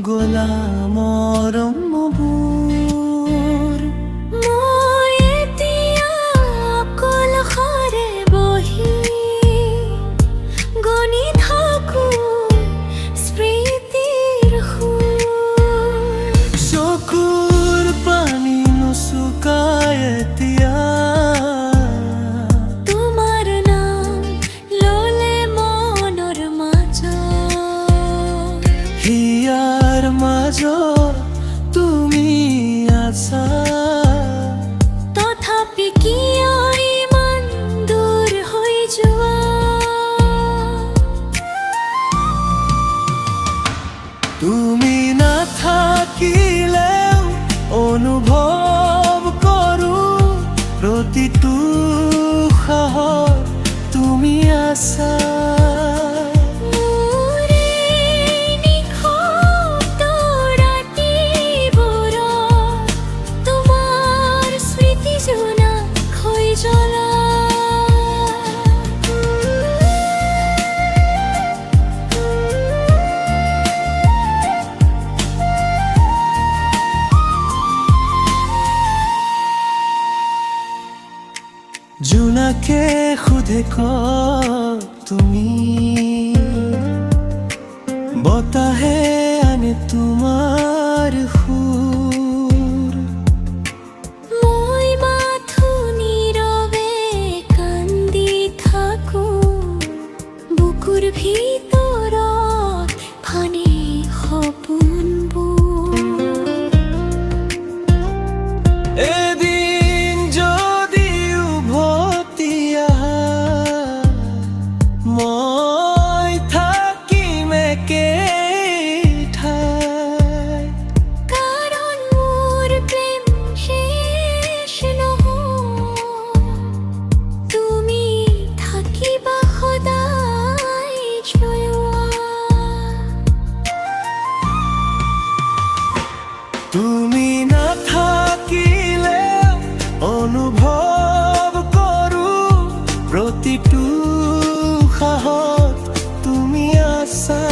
গোলামৰ মবোৰ মই এতিয়া অকলশৰে বহি গণি থাকো স্মৃতিৰ সুৰ। চকুৰ পানী নুচুকাই এতিয়া তোমাৰ নাম ললে মনৰ মাজত, হিয়াৰ মাজত তুমি আছা। তথাপি কিয় ইমান দূৰ হৈ যোৱা? তুমি নাথাকিলেও অনুভৱ কৰোঁ প্ৰতিটো উশাহত তুমি আছা। জোনাকে সোধে ক'ত তুমি, বতাহে আনে তোমাৰ সুৰ। মই মাথো নীৰৱে কান্দি থাকো, বুকুৰ ভিতৰত ফানে সপোনবোৰ। এদিন যদি উভতি আহা, মই থাকিম একে ঠাইত। কাৰণ মোৰ প্ৰেম শেষ নহয়, তুমি থাকিবা সদায় জয়োৱা। তুমি নাথাকিলে অনুভৱ কৰোঁ প্ৰতিটো উশাহত তুমি আছা।